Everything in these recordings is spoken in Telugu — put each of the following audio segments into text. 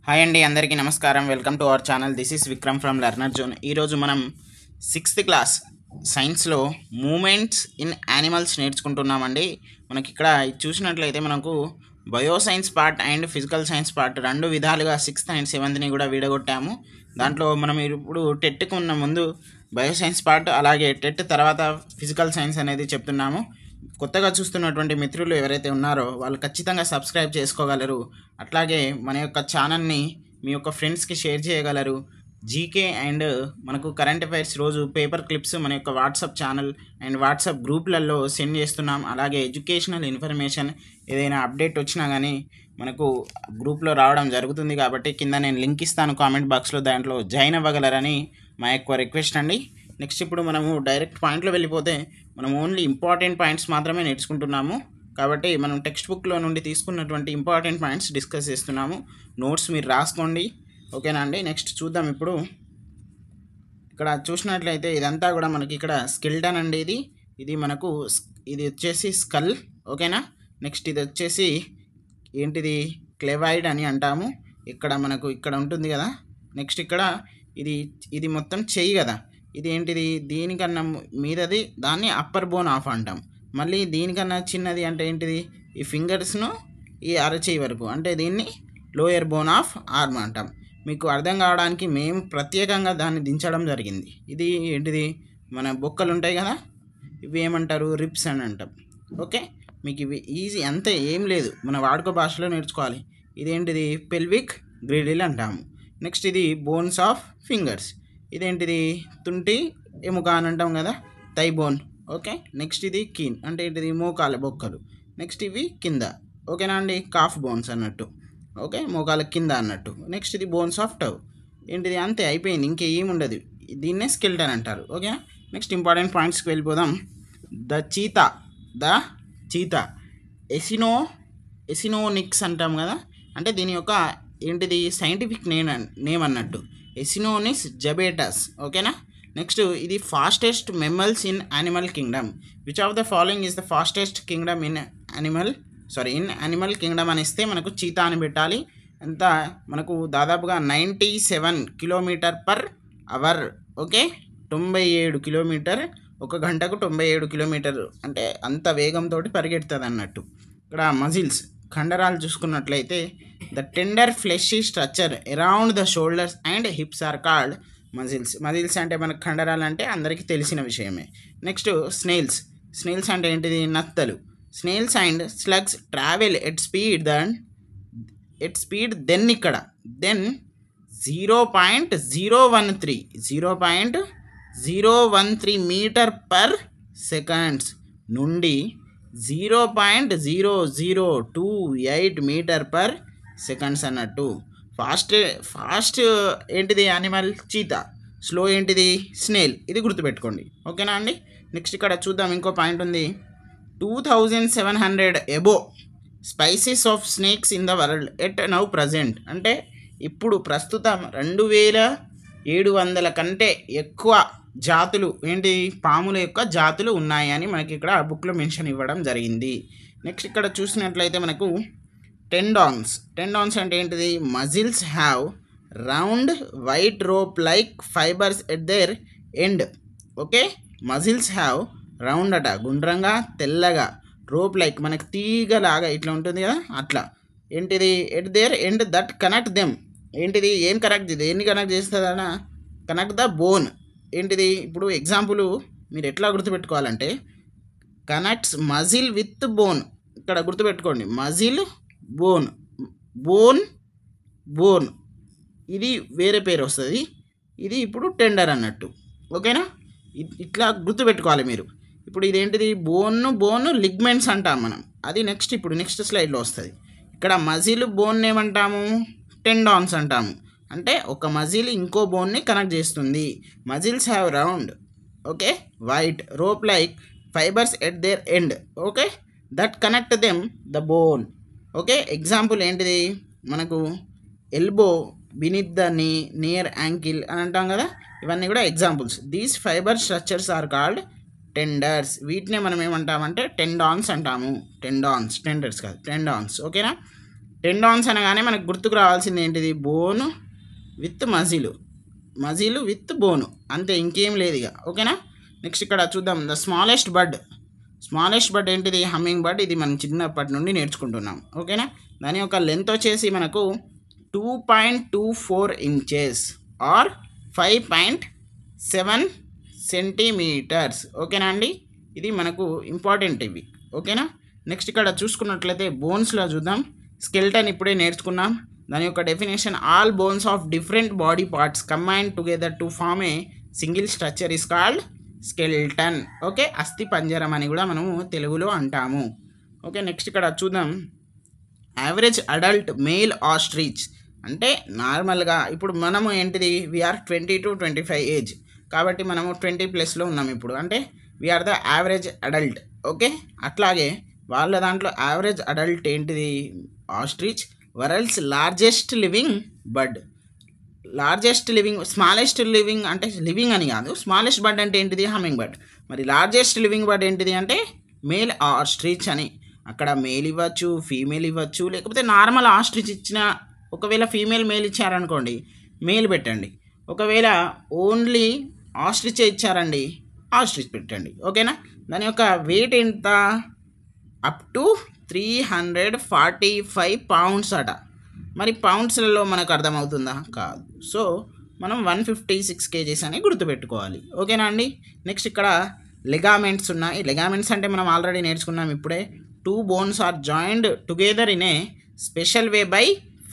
హాయ్ అండి, అందరికీ నమస్కారం. Welcome to our channel. This is Vikram from learner zone. ఈరోజు మనం 6th క్లాస్ సైన్స్లో మూమెంట్స్ ఇన్ యానిమల్స్ నేర్చుకుంటున్నామండి. మనకి ఇక్కడ చూసినట్లయితే మనకు bio science part and physical science part రెండు విధాలుగా 6th అండ్ 7th కూడా విడగొట్టాము. దాంట్లో మనం ఇప్పుడు టెట్కు ఉన్న ముందు బయో సైన్స్ పార్ట్, అలాగే టెట్ తర్వాత ఫిజికల్ సైన్స్ అనేది చెప్తున్నాము. కొత్తగా చూస్తున్నటువంటి మిత్రులు ఎవరైతే ఉన్నారో వాళ్ళు ఖచ్చితంగా సబ్స్క్రైబ్ చేసుకోగలరు. అట్లాగే మన యొక్క ఛానల్ని మీ యొక్క ఫ్రెండ్స్కి షేర్ చేయగలరు. జీకే అండ్ మనకు కరెంట్ అఫైర్స్ రోజు పేపర్ క్లిప్స్ మన యొక్క వాట్సాప్ ఛానల్ అండ్ వాట్సాప్ గ్రూప్లలో సెండ్ చేస్తున్నాం. అలాగే ఎడ్యుకేషనల్ ఇన్ఫర్మేషన్ ఏదైనా అప్డేట్ వచ్చినా కానీ మనకు గ్రూప్లో రావడం జరుగుతుంది. కాబట్టి కింద నేను లింక్ ఇస్తాను కామెంట్ బాక్స్లో, దాంట్లో జాయిన్ అవ్వగలరని మా యొక్క రిక్వెస్ట్ అండి. నెక్స్ట్ ఇప్పుడు మనము డైరెక్ట్ పాయింట్లో వెళ్ళిపోతే మనం ఓన్లీ ఇంపార్టెంట్ పాయింట్స్ మాత్రమే నేర్చుకుంటున్నాము. కాబట్టి మనం టెక్స్ట్ బుక్లో నుండి తీసుకున్నటువంటి ఇంపార్టెంట్ పాయింట్స్ డిస్కస్ చేస్తున్నాము. నోట్స్ మీరు రాసుకోండి, ఓకేనా అండి. నెక్స్ట్ చూద్దాం. ఇప్పుడు ఇక్కడ చూసినట్లయితే ఇదంతా కూడా మనకి ఇక్కడ స్కెల్టన్ అండి. ఇది మనకు ఇది వచ్చేసి స్కల్, ఓకేనా. నెక్స్ట్ ఇది వచ్చేసి ఏంటిది, క్లెవాయిడ్ అని అంటాము. ఇక్కడ మనకు ఇక్కడ ఉంటుంది కదా. నెక్స్ట్ ఇక్కడ ఇది మొత్తం చెయ్యి కదా. ఇది ఏంటిది, దీనికన్నా మీదది దాన్ని అప్పర్ బోన్ ఆఫ్ అంటాం. మళ్ళీ దీనికన్నా చిన్నది అంటే ఏంటిది, ఈ ఫింగర్స్ను ఈ అరచేయి వరకు అంటే దీన్ని లోయర్ బోన్ ఆఫ్ ఆర్మ్ అంటాం. మీకు అర్థం కావడానికి మేము ప్రత్యేకంగా దాన్ని దించడం జరిగింది. ఇది ఏంటిది, మన బొక్కలు ఉంటాయి కదా, ఇవి ఏమంటారు, రిప్స్ అని అంటాం. ఓకే, మీకు ఇవి ఈజీ, అంతే, ఏం లేదు, మన వాడుక భాషలో నేర్చుకోవాలి. ఇదేంటిది, పెల్విక్ గ్రిడిల్ అంటాము. నెక్స్ట్ ఇది బోన్స్ ఆఫ్ ఫింగర్స్. ఇదేంటిది, తుంటి ఎముక అని అంటాం కదా, థై బోన్. ఓకే, నెక్స్ట్ ఇది కీన్ అంటే ఏంటిది, మోకాల బొక్కలు. నెక్స్ట్ ఇవి కింద, ఓకేనా అండి, కాఫ్ బోన్స్ అన్నట్టు. ఓకే, మోకాల కింద అన్నట్టు. నెక్స్ట్ ఇది బోన్స్ ఆఫ్ టవ్. ఏంటిది, అంతే, అయిపోయింది, ఇంకేముండదు. దీన్నే స్కెల్టన్ అంటారు. ఓకేనా. నెక్స్ట్ ఇంపార్టెంట్ పాయింట్స్కి వెళ్ళిపోదాం. ద చీతా ఎసినోనిక్స్ అంటాం కదా, అంటే దీని యొక్క ఏంటిది సైంటిఫిక్ నేమ్ అన్నట్టు, ఎసినోనిస్ జబేటస్. ఓకేనా. నెక్స్ట్ ఇది fastest mammals in animal kingdom. Which of the following is the fastest kingdom in animal kingdom అని ఇస్తే మనకు చీతా అని పెట్టాలి. అంత మనకు దాదాపుగా 97 km/h. ఓకే, 97 కిలోమీటర్, ఒక గంటకు 97 కిలోమీటర్, అంటే అంత వేగంతో పరిగెడుతుంది అన్నట్టు. ఇక్కడ మజిల్స్, కండరాలు చూసుకున్నట్లయితే the tender fleshy structure around the shoulders and hips are called muscles అంటే మనకు కండరాలు అంటే అందరికీ తెలిసిన విషయమే. నెక్స్ట్ స్నేల్స్ అంటే ఏంటిది, నత్తలు. Snails and slugs travel at speed then 0.013 metre per seconds నుండి 0.0028 మీటర్/సెకండ్స్ అన్నట్టు. ఫాస్ట్ ఏంటిది, యానిమల్ చీతా. స్లో ఏంటిది, స్నేల్. ఇది గుర్తుపెట్టుకోండి, ఓకేనా అండి. నెక్స్ట్ ఇక్కడ చూద్దాం, ఇంకో పాయింట్ ఉంది. 2700 above spices of snakes in the world at now present. అంటే ఇప్పుడు ప్రస్తుతం 2700 కంటే ఎక్కువ జాతులు ఏంటి, పాముల యొక్క జాతులు ఉన్నాయి అని మనకి ఇక్కడ బుక్లో మెన్షన్ ఇవ్వడం జరిగింది. నెక్స్ట్ ఇక్కడ చూసినట్లయితే మనకు టెండాన్స్ అంటే ఏంటిది, muscles have round white rope like fibres at their end. Okay, muscles have round అట, గుండ్రంగా తెల్లగా, రోప్ లైక్ మనకి తీగలాగా ఇట్లా ఉంటుంది కదా, అట్లా. ఏంటిది, at their end that connect them. ఏంటిది, దేన్ని కనెక్ట్ చేస్తుందన్న, కనెక్ట్ ద బోన్. ఏంటిది, ఇప్పుడు ఎగ్జాంపుల్ మీరు ఎట్లా గుర్తుపెట్టుకోవాలంటే, కనెక్ట్స్ మజిల్ విత్ బోన్. ఇక్కడ గుర్తుపెట్టుకోండి, మజిల్ బోన్ ఇది వేరే పేరు వస్తుంది, ఇది ఇప్పుడు టెండర్ అన్నట్టు. ఓకేనా, ఇట్లా గుర్తుపెట్టుకోవాలి మీరు. ఇప్పుడు ఇదేంటిది, బోన్ లిగ్మెంట్స్ అంటాం మనం, అది నెక్స్ట్ స్లైడ్లో వస్తుంది. ఇక్కడ మజిల్ బోన్ ఏమంటాము, టెండాన్స్ అంటాము. అంటే ఒక మజిల్ ఇంకో బోన్ని కనెక్ట్ చేస్తుంది. Muscles have round, okay, white rope like fibres at their end, okay, that connect them the bone. Okay, example ఏంటిది, మనకు elbow beneath the knee, near ankle అని అంటాం కదా, ఇవన్నీ కూడా examples. These fibre structures are called tenders. వీటినే మనం ఏమంటామంటే టెండాన్స్ అంటాము. టెండర్స్ కాదు, టెండాన్స్. ఓకేనా. టెండాన్స్ అనగానే మనకు గుర్తుకు రావాల్సింది ఏంటిది? బోన్ విత్ మజిల్ విత్ బోను, అంతే, ఇంకేం లేదు ఇక. ఓకేనా? నెక్స్ట్ ఇక్కడ చూద్దాం. ద స్మాలెస్ట్ బర్డ్ ఏంటిది? Humming bird. ఇది మనం చిన్నప్పటి నుండి నేర్చుకుంటున్నాం. ఓకేనా? దాని యొక్క లెంత్ వచ్చేసి మనకు 2.24 ఇంచెస్ ఆర్ 5.7 సెంటీమీటర్స్. ఓకేనా అండి? ఇది మనకు ఇంపార్టెంట్ ఇవి. ఓకేనా? నెక్స్ట్ ఇక్కడ చూసుకున్నట్లయితే బోన్స్లో చూద్దాం. స్కెల్టన్ ఇప్పుడే నేర్చుకున్నాం. దాని యొక్క definition: all bones of different body parts combine together to form a single structure is called skeleton. Okay, అస్థి పంజరం అని కూడా మనము తెలుగులో అంటాము. ఓకే, నెక్స్ట్ ఇక్కడ చూద్దాం. యావరేజ్ అడల్ట్ మేల్ ఆస్ట్రిచ్ అంటే నార్మల్గా ఇప్పుడు మనము ఏంటిది? వీఆర్ 20 to 25 ఏజ్, కాబట్టి మనము 20+లో ఉన్నాం ఇప్పుడు. అంటే we are the average adult. Okay, అట్లాగే వాళ్ళ దాంట్లో యావరేజ్ అడల్ట్ ఏంటిది? Ostrich. World's largest living bird. Smallest living అంటే లివింగ్ అని కాదు, స్మాలెస్ట్ బర్డ్ అంటే ఏంటిది? Humming bird. మరి లార్జెస్ట్ లివింగ్ బర్డ్ ఏంటిది అంటే మేల్ ఆస్ట్రిచ్ అని. అక్కడ మేల్ ఇవ్వచ్చు, ఫీమేల్ ఇవ్వచ్చు, లేకపోతే నార్మల్ ఆస్ట్రిచ్ ఇచ్చిన, ఒకవేళ ఫీమేల్ మేల్ ఇచ్చారనుకోండి మేల్ పెట్టండి, ఒకవేళ ఓన్లీ ఆస్ట్రిచ్ ఇచ్చారండి ఆస్ట్రిచ్ పెట్టండి. ఓకేనా? దాని యొక్క వెయిట్ ఎంత? అప్ టు 345 pounds అట. మరి పౌండ్స్లలో మనకు అర్థమవుతుందా? కాదు. సో మనం 156 kgs అని గుర్తుపెట్టుకోవాలి. ఓకేనా అండి? నెక్స్ట్ ఇక్కడ లెగామెంట్స్ ఉన్నాయి. లెగామెంట్స్ అంటే మనం ఆల్రెడీ నేర్చుకున్నాం ఇప్పుడే. 2 bones are joined together in a special way by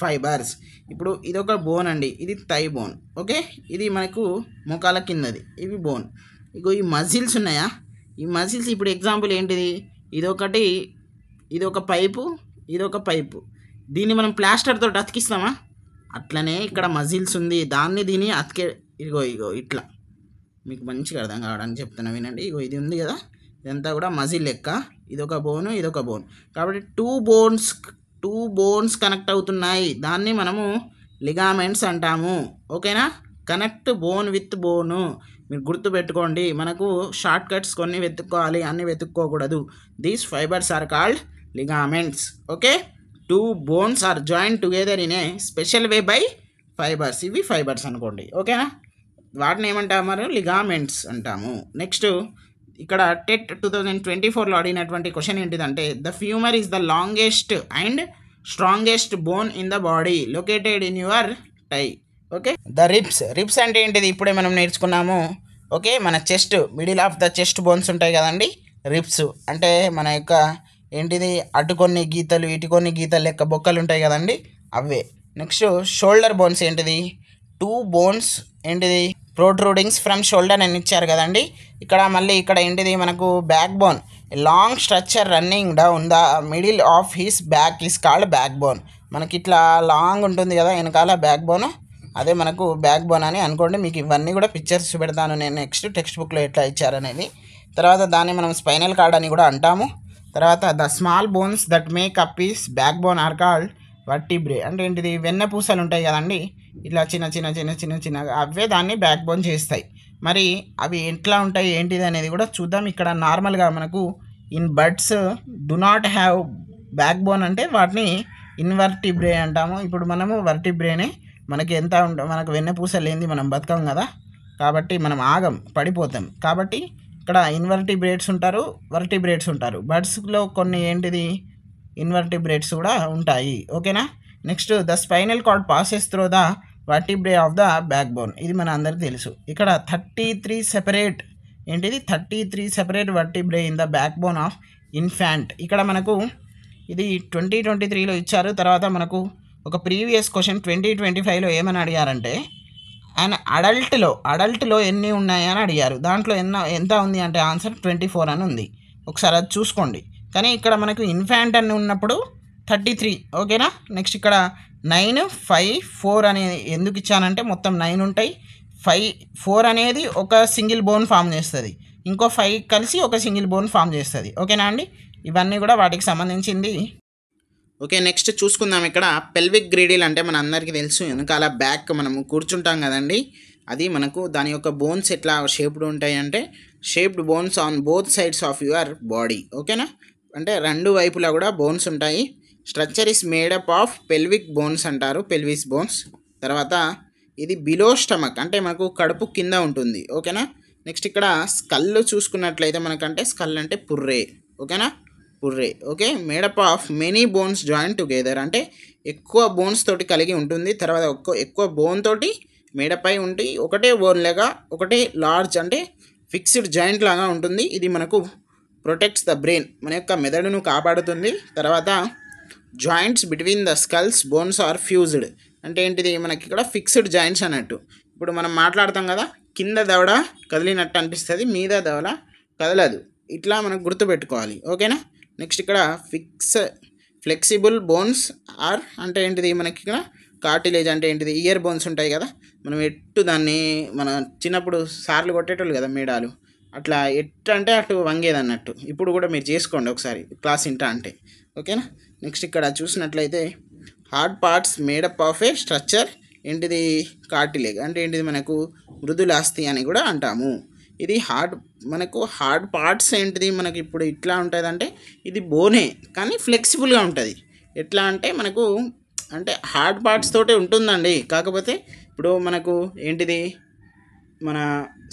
fibres. ఇప్పుడు ఇదొక బోన్ అండి, ఇది థై బోన్. ఓకే, ఇది మనకు మోకాల కిందది, ఇవి బోన్. ఇగో ఈ మజిల్స్ ఉన్నాయా? ఈ మజిల్స్ ఇప్పుడు ఎగ్జాంపుల్ ఏంటిది? ఇదొక పైపు, దీన్ని మనం ప్లాస్టర్తో అతికిస్తామా? అట్లనే ఇక్కడ మజిల్స్ ఉంది, దీన్ని ఇగో ఇట్లా మీకు మంచిగా అర్థం కావడానికి చెప్తున్నా, వినండి. ఇగో ఇది ఉంది కదా, ఇదంతా కూడా మజిల్ లెక్క. ఇదొక బోన్. కాబట్టి 2 bones కనెక్ట్ అవుతున్నాయి, దాన్ని మనము లిగామెంట్స్ అంటాము. ఓకేనా? కనెక్ట్ బోన్ విత్ బోను. మీరు గుర్తుపెట్టుకోండి, మనకు షార్ట్ కట్స్ కొన్ని వెతుక్కోవాలి, అన్ని వెతుక్కోకూడదు. These fibres are called ligaments. Okay, 2 bones are joint together in a special way by fibres. ఇవి ఫైబర్స్ అనుకోండి. ఓకేనా? వాటిని ఏమంటాము? లిగామెంట్స్ అంటాము. నెక్స్ట్ ఇక్కడ టెట్ 2024లో అడిగినటువంటి క్వశ్చన్ ఏంటిదంటే, the femur is the longest and strongest bone in the body located in your thigh. Okay, the ribs అంటే ఏంటిది? ఇప్పుడే మనం నేర్చుకున్నాము. ఓకే, మన chest, middle of the chest bones ఉంటాయి కదండి, రిబ్స్ అంటే మన యొక్క ఏంటిది? అటు కొన్ని గీతలు ఇటు కొన్ని గీతలు లెక్క బొక్కలు ఉంటాయి కదండి, అవే. నెక్స్ట్ షోల్డర్ బోన్స్ ఏంటిది? 2 bones ఏంటిది? ప్రొట్రూడింగ్స్ ఫ్రమ్ షోల్డర్ అని ఇచ్చారు కదండి. ఇక్కడ ఏంటిది? మనకు back bone, long structure running down the middle of his back is called back bone. మనకి ఇట్లా లాంగ్ ఉంటుంది కదా వెనకాల బ్యాక్ బోన్, అదే మనకు బ్యాక్ బోన్ అని అనుకోండి. మీకు ఇవన్నీ కూడా పిక్చర్స్ పెడతాను నేను నెక్స్ట్ టెక్స్ట్ బుక్లో ఎట్లా ఇచ్చారనేది. తర్వాత దాన్ని మనం స్పైనల్ కార్డ్ అని కూడా అంటాము. తర్వాత the small bones that make up his backbone are called vertebrae. అంటే ఏంటిది? వెన్నపూసలు ఉంటాయి కదండి, ఇట్లా చిన్నగా, అవే దాన్ని బ్యాక్ బోన్ చేస్తాయి. మరి అవి ఎట్లా ఉంటాయి ఏంటిది అనేది కూడా చూద్దాం. ఇక్కడ నార్మల్గా మనకు in birds do not have back bone అంటే వాటిని ఇన్వర్టిబ్రే అంటాము. ఇప్పుడు మనము వర్టిబ్రేనే, మనకు వెన్నపూసలు లేనిది మనం బతకం కదా, కాబట్టి మనం పడిపోతాం. కాబట్టి ఇక్కడ ఇన్వర్టిబ్రేట్స్ ఉంటారు, వర్టిబ్రేట్స్ ఉంటారు. బర్డ్స్లో కొన్ని ఏంటిది? ఇన్వర్టిబ్రేట్స్ కూడా ఉంటాయి. ఓకేనా? Next the spinal cord passes through the vertebrae of the back bone. ఇది మన అందరికీ తెలుసు. ఇక్కడ 33 separate vertebrae in the back bone of infant. ఇక్కడ మనకు ఇది 2023లో ఇచ్చారు. తర్వాత మనకు ఒక ప్రీవియస్ క్వశ్చన్ 2025లో ఏమని అడిగారంటే, అండ్ అడల్ట్లో ఎన్ని ఉన్నాయని అడిగారు. దాంట్లో ఎంత ఉంది అంటే ఆన్సర్ 24 అని ఉంది. ఒకసారి అది చూసుకోండి. కానీ ఇక్కడ మనకు ఇన్ఫాంట్ అని ఉన్నప్పుడు 33. ఓకేనా? నెక్స్ట్ ఇక్కడ 9, 5, 4 అనేది ఎందుకు ఇచ్చానంటే మొత్తం 9 ఉంటాయి. 4 అనేది ఒక సింగిల్ బోన్ ఫామ్ చేస్తుంది, ఇంకో 5 కలిసి ఒక సింగిల్ బోన్ ఫామ్ చేస్తుంది. ఓకేనా అండి? ఇవన్నీ కూడా వాటికి సంబంధించింది. ఓకే, నెక్స్ట్ చూసుకుందాం. ఇక్కడ పెల్విక్ గ్రీడిల్ అంటే మన అందరికీ తెలుసు, వెనకాల బ్యాక్ మనము కూర్చుంటాం కదండి, అది మనకు దాని యొక్క బోన్స్ ఎట్లా షేప్డ్ ఉంటాయి అంటే shaped bones on both sides of your body. ఓకేనా? అంటే 2 వైపులా కూడా బోన్స్ ఉంటాయి. Structure is made up of pelvic bones అంటారు, పెల్విస్ బోన్స్. తర్వాత ఇది బిలో స్టమక్ అంటే మనకు కడుపు కింద ఉంటుంది. ఓకేనా. నెక్స్ట్ ఇక్కడ స్కల్ చూసుకున్నట్లయితే మనకంటే స్కల్ అంటే పుర్రే. ఓకేనా, పుర్రే. Okay, made up of many bones join together అంటే ఎక్కువ బోన్స్ తోటి కలిగి ఉంటుంది. తర్వాత ఎక్కువ బోన్ తోటి మేడపై ఉండి ఒకటే బోన్ లాగా ఒకటే లార్జ్ అంటే ఫిక్స్డ్ జాయింట్ లాగా ఉంటుంది. ఇది మనకు ప్రొటెక్ట్స్ ద బ్రెయిన్, మన యొక్క మెదడును కాపాడుతుంది. తర్వాత joints between the skulls bones are fused అంటే ఏంటిది, మనకి ఇక్కడ ఫిక్స్డ్ జాయింట్స్ అన్నట్టు. ఇప్పుడు మనం మాట్లాడతాం కదా, కింద దవడ కదిలినట్టు అనిపిస్తుంది, మీద దవడ కదలదు. ఇట్లా మనకు గుర్తుపెట్టుకోవాలి. ఓకేనా. నెక్స్ట్ ఇక్కడ ఫ్లెక్సిబుల్ బోన్స్ ఆర్ అంటే ఏంటిది, మనకి ఇక్కడ కార్టిలేజ్ అంటే ఏంటిది, ఇయర్ బోన్స్ ఉంటాయి కదా, మనం ఎట్టు దాన్ని మన చిన్నప్పుడు సార్లు కొట్టేటోళ్ళు కదా మేడాలు, అట్లా ఎట్టు అంటే అటు వంగేది అన్నట్టు. ఇప్పుడు కూడా మీరు చేసుకోండి ఒకసారి క్లాస్ ఇంటా అంటే. ఓకేనా. నెక్స్ట్ ఇక్కడ చూసినట్లయితే hard parts made up of A structure ఏంటిది, కార్టిలేజ్ అంటే ఏంటిది, మనకు మృదులాస్థి అని కూడా అంటాము. ఇది మనకు హార్డ్ పార్ట్స్ ఏంటిది, మనకి ఇప్పుడు ఇట్లా ఉంటుంది అంటే ఇది బోనే కానీ ఫ్లెక్సిబుల్గా ఉంటుంది. ఎట్లా అంటే మనకు అంటే హార్డ్ పార్ట్స్ తోటే ఉంటుందండి. కాకపోతే ఇప్పుడు మనకు ఏంటిది, మన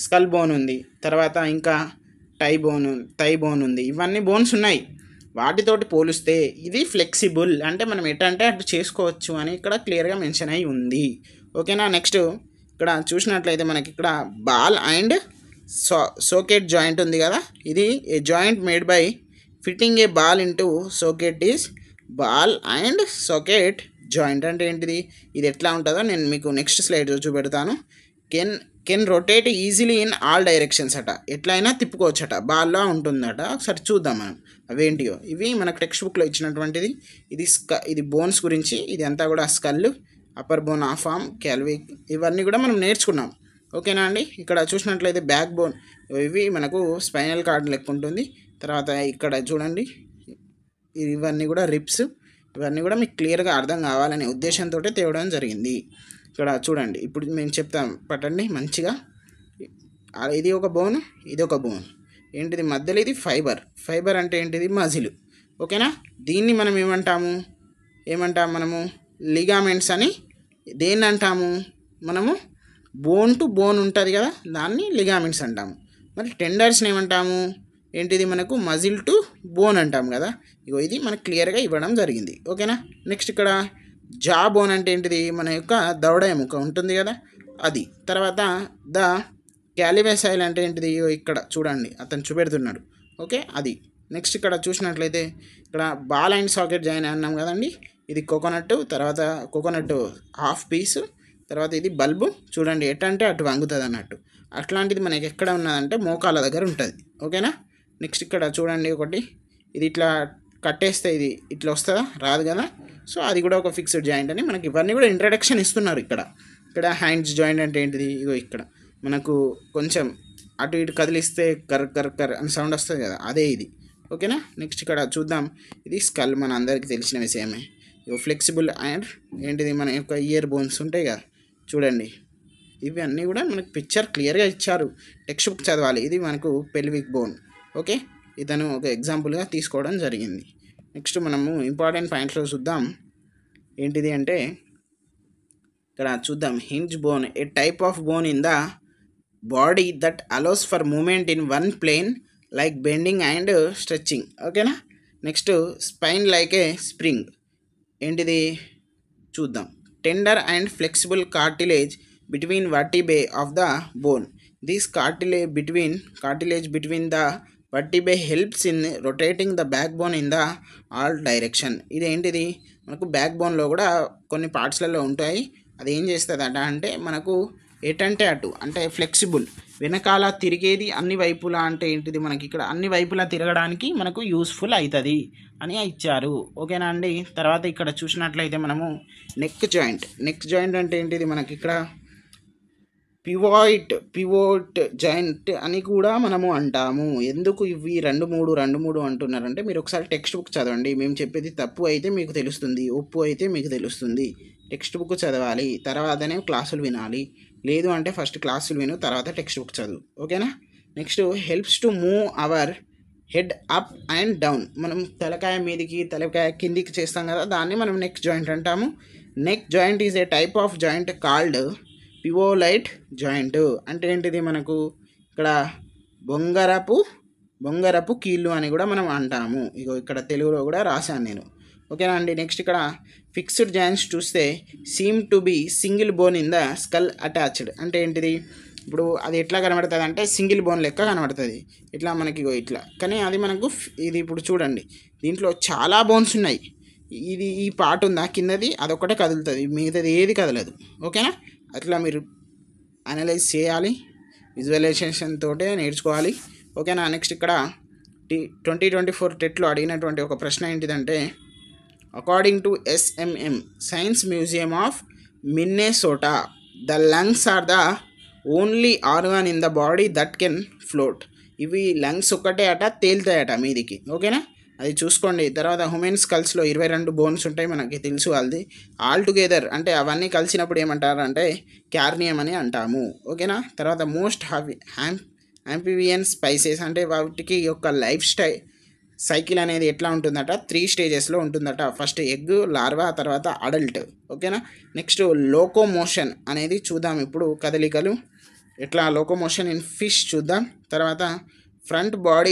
స్కల్ బోన్ ఉంది, తర్వాత ఇంకా థై బోన్ ఉంది, ఇవన్నీ బోన్స్ ఉన్నాయి. వాటితోటి పోలిస్తే ఇది ఫ్లెక్సిబుల్ అంటే మనం ఎటంటే అటు చేసుకోవచ్చు అని ఇక్కడ క్లియర్గా మెన్షన్ అయి ఉంది. ఓకేనా. నెక్స్ట్ ఇక్కడ చూసినట్లయితే మనకి ఇక్కడ బాల్ అండ్ సోకెట్ జాయింట్ ఉంది కదా, ఇది a joint made by fitting a ball into socket is ball and socket joint అంటే ఏంటిది, ఇది ఎట్లా ఉంటుందో నేను మీకు నెక్స్ట్ స్లైడ్ చూపెడతాను. Can rotate easily in all directions అట, ఎట్లయినా తిప్పుకోవచ్చట, బాల్లో ఉంటుందట. ఒకసారి చూద్దాం మనం అవేంటియో. ఇవి మనకు టెక్స్ట్ బుక్లో ఇచ్చినటువంటిది. ఇది బోన్స్ గురించి, ఇది అంతా కూడా skull, upper bone, of arm, clavicle, ఇవన్నీ కూడా మనం నేర్చుకున్నాం. ఓకేనా అండి. ఇక్కడ చూసినట్లయితే బ్యాక్ బోన్, ఇవి మనకు స్పైనల్ కార్డ్ లెక్క ఉంటుంది. తర్వాత ఇక్కడ చూడండి, ఇవన్నీ కూడా రిబ్స్, ఇవన్నీ కూడా మీకు క్లియర్గా అర్థం కావాలనే ఉద్దేశంతో తేవడం జరిగింది. ఇక్కడ చూడండి, ఇప్పుడు మేము చెప్తాం పట్టండి మంచిగా. ఇది ఒక బోన్, ఇది ఒక బోన్, ఏంటిది మధ్యలో ఇది ఫైబర్ అంటే ఏంటిది, మజిల్. ఓకేనా. దీన్ని మనం మనము లిగామెంట్స్ అని దేన్ని అంటాము, మనము బోన్ టు బోన్ ఉంటుంది కదా, దాన్ని లిగామెంట్స్ అంటాము. మరి టెండర్స్ని ఏమంటాము, ఏంటిది మనకు మజిల్ టు బోన్ అంటాం కదా. ఇగో ఇది మనకు క్లియర్గా ఇవ్వడం జరిగింది. ఓకేనా. నెక్స్ట్ ఇక్కడ జా బోన్ అంటే ఏంటిది, మన యొక్క దవడ ఎముక ఉంటుంది కదా అది. తర్వాత ద క్యాలివెసైల్ అంటే ఏంటిది, ఇక్కడ చూడండి అతను చూపెడుతున్నాడు. ఓకే, అది. నెక్స్ట్ ఇక్కడ చూసినట్లయితే ఇక్కడ బాల్ అండ్ సాకెట్ జాయిన్ అన్నాం కదండి, ఇది కోకోనట్, తర్వాత కోకోనట్ హాఫ్ పీస్, తర్వాత ఇది బల్బు. చూడండి ఎట్టంటే అటు వంగుతుంది అన్నట్టు. అట్లాంటిది మనకి ఎక్కడ ఉన్నదంటే మోకాల దగ్గర ఉంటుంది. ఓకేనా. నెక్స్ట్ ఇక్కడ చూడండి ఒకటి, ఇది ఇట్లా కట్టేస్తే ఇది ఇట్లా వస్తుందా, రాదు కదా. సో అది కూడా ఒక ఫిక్స్డ్ జాయింట్ అని మనకి ఇవన్నీ కూడా ఇంట్రడక్షన్ ఇస్తున్నారు. ఇక్కడ హ్యాండ్స్ జాయింట్ అంటే ఏంటిది, ఇగో ఇక్కడ మనకు కొంచెం అటు ఇటు కదిలిస్తే కర్ అని సౌండ్ వస్తుంది కదా, అదే ఇది. ఓకేనా. నెక్స్ట్ ఇక్కడ చూద్దాం, ఇది స్కల్ మన అందరికీ తెలిసిన విషయమే. ఇగో ఫ్లెక్సిబుల్ అండ్ ఏంటిది, మన యొక్క ఇయర్ బోన్స్ ఉంటాయి కదా, చూడండి ఇవి అన్నీ కూడా మనకు పిక్చర్ క్లియర్గా ఇచ్చారు, టెక్స్ట్ బుక్ చదవాలి. ఇది మనకు పెల్విక్ బోన్. ఓకే, ఇతను ఒక ఎగ్జాంపుల్గా తీసుకోవడం జరిగింది. నెక్స్ట్ మనము ఇంపార్టెంట్ పాయింట్స్లో చూద్దాం. ఏంటిది అంటే ఇక్కడ చూద్దాం, hinge bone, a type of bone in the body that allows for movement in one plane like bending and stretching. ఓకేనా. Next spine like a spring, ఏంటిది చూద్దాం. Tender and flexible cartilage between vertebrae of the bone. This cartilage between the vertebrae helps in rotating the backbone in the all direction. ఇది ఏంటిది, మనకు బ్యాక్ బోన్లో కూడా కొన్ని పార్ట్స్లలో ఉంటాయి. అది ఏం చేస్తుందట అంటే మనకు ఎటంటే అటు అంటే ఫ్లెక్సిబుల్, వెనకాల తిరిగేది అన్ని వైపులా అంటే ఏంటిది, మనకి ఇక్కడ అన్ని వైపులా తిరగడానికి మనకు యూస్ఫుల్ అవుతుంది అని ఇచ్చారు. ఓకేనా అండి. తర్వాత ఇక్కడ చూసినట్లయితే మనము నెక్ జాయింట్ అంటే ఏంటిది, మనకి ఇక్కడ పివోట్ జాయింట్ అని కూడా మనము అంటాము. ఎందుకు ఇవి రెండు మూడు అంటున్నారంటే మీరు ఒకసారి టెక్స్ట్ బుక్ చదవండి. మేము చెప్పేది తప్పు అయితే మీకు తెలుస్తుంది, ఒప్పు అయితే మీకు తెలుస్తుంది. టెక్స్ట్ బుక్ చదవాలి, తర్వాతనే క్లాసులు వినాలి. లేదు అంటే ఫస్ట్ క్లాసులు విను, తర్వాత టెక్స్ట్ బుక్ చదువు. ఓకేనా. Next helps to move our head up and down. మనం తలకాయ మీదికి తలకాయ కిందికి చేస్తాం కదా, దాన్ని మనం నెక్ జాయింట్ అంటాము. Neck joint is a type of joint called పివోలైట్ జాయింట్. అంటే ఏంటిది, మనకు ఇక్కడ బొంగరపు కీళ్ళు అని కూడా మనం అంటాము. ఇగో ఇక్కడ తెలుగులో కూడా రాశాను నేను. ఓకేనా అండి. నెక్స్ట్ ఇక్కడ ఫిక్స్డ్ జాయింట్స్ చూస్తే seem to be single bone in the skull attached. అంటే ఏంటిది, ఇప్పుడు అది ఎట్లా కనబడుతుంది అంటే సింగిల్ బోన్ లెక్క కనబడుతుంది. ఇట్లా మనకి ఇట్లా, కానీ అది మనకు ఇది ఇప్పుడు చూడండి, దీంట్లో చాలా బోన్స్ ఉన్నాయి. ఇది ఈ పార్ట్ ఉందా కిందది, అదొక్కటే కదులుతుంది, మిగతాది ఏది కదలదు. ఓకేనా, అట్లా మీరు అనలైజ్ చేయాలి, విజువలైజేషన్ తోటే నేర్చుకోవాలి. ఓకేనా. నెక్స్ట్ ఇక్కడ 2024 టెట్లో అడిగినటువంటి ఒక ప్రశ్న ఏంటిదంటే, according to SMM science museum of Minnesota, the lungs are the only organ in the body that can float. ఇవి లంగ్స్ ఒక్కటే అట తేలుతాయట మీదికి. ఓకేనా, అది చూసుకోండి. తర్వాత హ్యూమన్ స్కల్స్లో 22 బోన్స్ ఉంటాయి, మనకి తెలుసు వాళ్ళది. ఆల్ టుగెదర్ అంటే అవన్నీ కలిసినప్పుడు ఏమంటారు అంటే క్యార్నియం అని అంటాము. ఓకేనా. తర్వాత మోస్ట్ యాంఫిబియన్ స్పైసెస్ అంటే వాటికి యొక్క లైఫ్ సైకిల్ అనేది ఎట్లా ఉంటుందట, 3 స్టేజెస్లో ఉంటుందట. ఫస్ట్ ఎగ్, లార్వా, తర్వాత అడల్ట్. ఓకేనా. నెక్స్ట్ లోకోమోషన్ అనేది చూద్దాం ఇప్పుడు, కదలికలు ఎట్లా లోకోమోషన్ ఇన్ ఫిష్ చూద్దాం. తర్వాత front part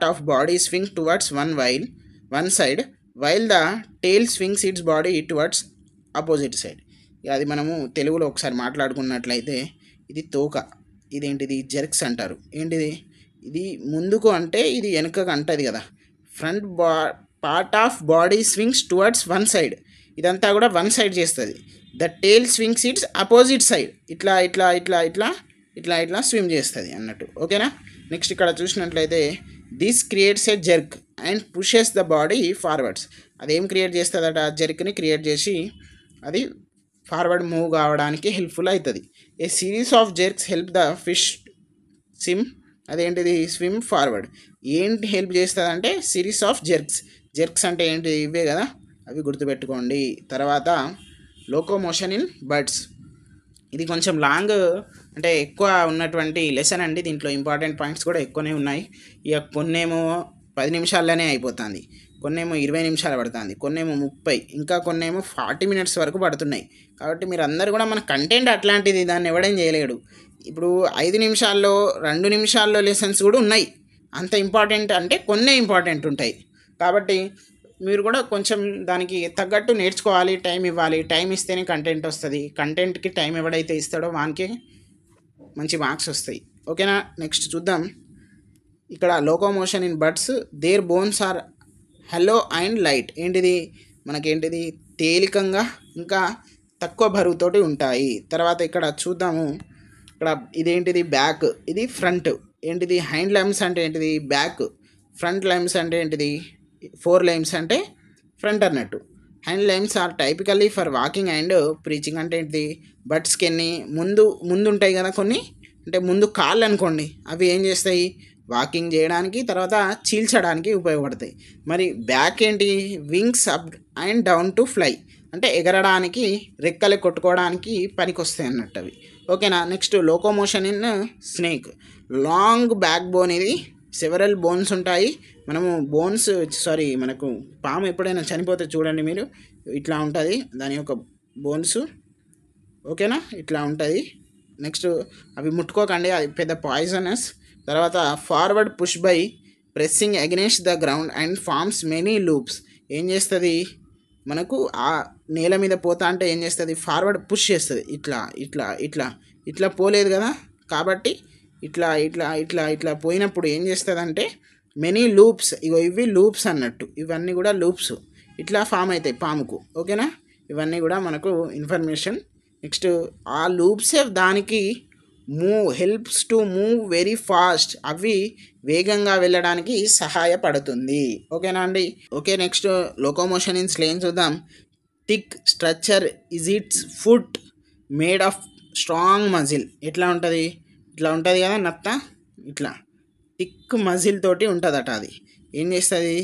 of body swing towards one side while the tail swings its body towards opposite side. అది మనము తెలుగులో ఒకసారి మాట్లాడుకున్నట్లయితే, ఇది తోక, ఇదేంటిది జెర్క్స్ అంటారు. ఏంటిది, ఇది ముందుకు అంటే ఇది వెనుకకు అంటది కదా. Front part of body swings towards one side, ఇదంతా కూడా వన్ సైడ్ చేస్తుంది. The tail swings its opposite side, ఇట్లా ఇట్లా ఇట్లా ఇట్లా ఇట్లా ఇట్లా స్విమ్ చేస్తుంది అన్నట్టు. ఓకేనా. నెక్స్ట్ ఇక్కడ చూసినట్లయితే this creates a jerk and pushes the body forwards. అదేం క్రియేట్ చేస్తుందట, జెర్క్ని క్రియేట్ చేసి అది ఫార్వర్డ్ మూవ్ కావడానికి హెల్ప్ఫుల్ అవుతుంది. A series of jerks help the fish అదేంటిది స్విమ్ ఫార్వర్డ్. ఏంటి హెల్ప్ చేస్తుంది అంటే సిరీస్ ఆఫ్ జెర్క్స్ అంటే ఏంటి, ఇవే కదా, అవి గుర్తుపెట్టుకోండి. తర్వాత లోకోమోషన్ ఇన్ బర్డ్స్, ఇది కొంచెం లాంగ్ అంటే ఎక్కువ ఉన్నటువంటి లెసన్ అండి. దీంట్లో ఇంపార్టెంట్ పాయింట్స్ కూడా ఎక్కువనే ఉన్నాయి. ఇక కొన్నేమో 10 నిమిషాల్లోనే అయిపోతుంది, కొన్నేమో 20 నిమిషాలు పడుతుంది, కొన్నేమో 30, ఇంకా కొన్నేమో 40 మినిట్స్ వరకు పడుతున్నాయి. కాబట్టి మీరు అందరూ కూడా మన కంటెంట్ అట్లాంటిది, దాన్ని ఎవడేం చేయలేడు. ఇప్పుడు 5 నిమిషాల్లో 2 నిమిషాల్లో లెసన్స్ కూడా ఉన్నాయి. అంత ఇంపార్టెంట్ అంటే కొన్నే ఇంపార్టెంట్ ఉంటాయి. కాబట్టి మీరు కూడా కొంచెం దానికి తగ్గట్టు నేర్చుకోవాలి, టైం ఇవ్వాలి. టైం ఇస్తేనే కంటెంట్ వస్తుంది. కంటెంట్కి టైం ఎవడైతే ఇస్తాడో వానికి మంచి మార్క్స్ వస్తాయి. ఓకేనా. నెక్స్ట్ చూద్దాం. ఇక్కడ locomotion in birds, their bones are hollow and light. ఏంటిది, మనకేంటిది తేలికంగా ఇంకా తక్కువ బరువుతోటి ఉంటాయి. తర్వాత ఇక్కడ చూద్దాము, ఇక్కడ ఇదేంటిది బ్యాక్, ఇది ఫ్రంట్. ఏంటిది హైండ్ లైమ్స్ అంటే ఏంటిది బ్యాక్, ఫ్రంట్ లైమ్స్ అంటే ఏంటిది 4 లైమ్స్ అంటే ఫ్రంట్ అన్నట్టు. Hind limbs are typically for walking and perching. అంటే ఏంటిది బర్డ్స్కి ముందు ఉంటాయి కదా కొన్ని, అంటే ముందు కాళ్ళు అనుకోండి, అవి ఏం చేస్తాయి వాకింగ్ చేయడానికి, తర్వాత చీల్చడానికి ఉపయోగపడతాయి. మరి బ్యాక్ ఏంటి, wings up and down to fly, అంటే ఎగరడానికి రెక్కలు కొట్టుకోవడానికి పనికొస్తాయి అన్నట్టు అవి. ఓకేనా. Next locomotion in snake, long back bone, ఇది సెవరల్ బోన్స్ ఉంటాయి. మనకు పాము ఎప్పుడైనా చనిపోతే చూడండి మీరు, ఇట్లా ఉంటుంది దాని యొక్క బోన్స్. ఓకేనా, ఇట్లా ఉంటుంది. నెక్స్ట్ అవి ముట్టుకోకండి, అది పెద్ద పాయిజనస్. తర్వాత forward push by pressing against the ground and forms many loops. ఏం చేస్తుంది, మనకు ఆ నేల మీద పోతా అంటే ఏం చేస్తుంది, ఫార్వర్డ్ పుష్ చేస్తుంది. ఇట్లా ఇట్లా ఇట్లా ఇట్లా పోలేదు కదా, కాబట్టి ఇట్లా ఇట్లా ఇట్లా ఇట్లా పోయినప్పుడు ఏం చేస్తుంది అంటే మెనీ లూప్స్, ఇవి లూప్స్ అన్నట్టు, ఇవన్నీ కూడా లూప్స్ ఇట్లా ఫామ్ అవుతాయి పాముకు. ఓకేనా, ఇవన్నీ కూడా మనకు ఇన్ఫర్మేషన్. నెక్స్ట్ ఆ లూప్సే దానికి helps to move very fast, అవి వేగంగా వెళ్ళడానికి సహాయపడుతుంది. ఓకేనా అండి. Okay, next locomotion in slain చూద్దాం. Thick structure is it's foot made of strong muscle. ఎట్లా ఉంటుంది, ఇట్లా ఉంటుంది కదా నత్త, ఇట్లా థిక్ మజిల్ తోటి ఉంటుందట. అది ఏం చేస్తుంది,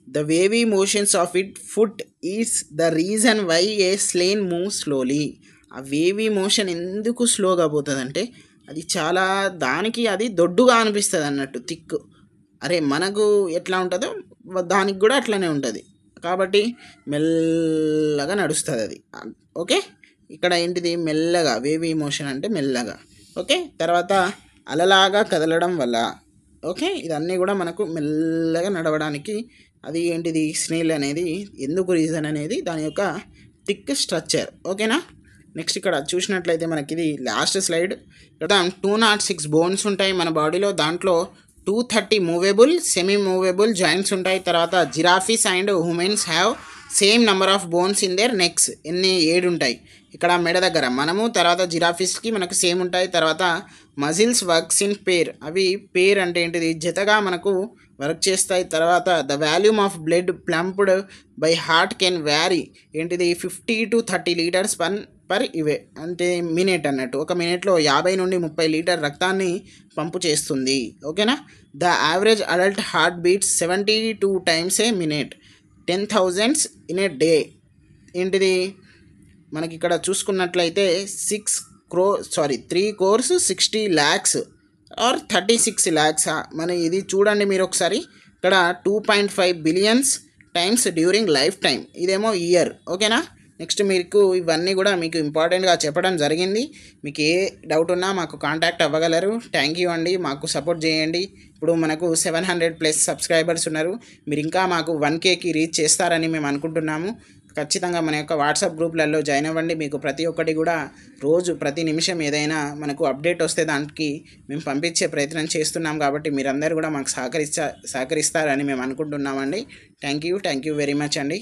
the wavy motions of it foot is the reason why a స్లేన్ మూవ్ స్లోలీ. ఆ వేవీ మోషన్ ఎందుకు స్లోగా పోతుంది అంటే అది చాలా దానికి అది దొడ్డుగా అనిపిస్తుంది అన్నట్టు థిక్. అరే మనకు ఎట్లా ఉంటుందో దానికి కూడా అట్లనే ఉంటుంది. కాబట్టి మెల్లగా నడుస్తుంది అది. ఓకే, ఇక్కడ ఏంటిది మెల్లగా వేవీ మోషన్ అంటే మెల్లగా. ఓకే, తర్వాత అలలాగా కదలడం వల్ల. ఓకే, ఇదన్నీ కూడా మనకు మెల్లగా నడవడానికి అది ఏంటిది స్నేల్ అనేది ఎందుకు రీజన్ అనేది దాని యొక్క థిక్ స్ట్రక్చర్. ఓకేనా. నెక్స్ట్ ఇక్కడ చూసినట్లయితే మనకి ఇది లాస్ట్ స్లైడ్. ఇక్కడ 206 బోన్స్ ఉంటాయి మన బాడీలో. దాంట్లో 230 మూవేబుల్ సెమీ మూవేబుల్ జాయింట్స్ ఉంటాయి. తర్వాత giraffes and humans have same number of bones in their necks. 7 ఉంటాయి ఇక్కడ మెడ దగ్గర మనము. తర్వాత జిరాఫీస్కి మనకు సేమ్ ఉంటాయి. తర్వాత మజిల్స్ వర్క్స్ ఇన్ పేర్. అవి పేర్ అంటే ఏంటిది జతగా మనకు వర్క్ చేస్తాయి. తర్వాత the volume of blood pumped by heart can vary. ఏంటిది 50 to 30 లీటర్స్ పర్ ఇవే అంటే మినిట్ అన్నట్టు. ఒక మినిట్లో 50 నుండి 30 లీటర్ రక్తాన్ని పంపు చేస్తుంది. ఓకేనా. The average adult heart beats 72 times a minute, 10,000 in a day. ఏంటిది మనకి ఇక్కడ చూసుకున్నట్లయితే 3 crores 60 lakhs ఆర్ 36 lakhs. మన ఇది చూడండి మీరు ఒకసారి. ఇక్కడ 2.5 billion times during life time. ఇదేమో ఇయర్. ఓకేనా. నెక్స్ట్ మీకు ఇవన్నీ కూడా మీకు ఇంపార్టెంట్గా చెప్పడం జరిగింది. మీకు ఏ డౌట్ ఉన్నా మాకు కాంటాక్ట్ అవ్వగలరు. థ్యాంక్ యూ అండి, మాకు సపోర్ట్ చేయండి. ఇప్పుడు మనకు 700+ సబ్స్క్రైబర్స్ ఉన్నారు. మీరు ఇంకా మాకు 1Kకి రీచ్ చేస్తారని మేము అనుకుంటున్నాము. ఖచ్చితంగా మన యొక్క వాట్సాప్ గ్రూప్లలో జాయిన్ అవ్వండి. మీకు ప్రతి ఒక్కటి కూడా రోజు ప్రతి నిమిషం ఏదైనా మనకు అప్డేట్ వస్తే దానికి మేము పంపించే ప్రయత్నం చేస్తున్నాం. కాబట్టి మీరందరూ కూడా మాకు సహకరిస్తారని మేము అనుకుంటున్నామండి. థ్యాంక్ యూ వెరీ మచ్ అండి.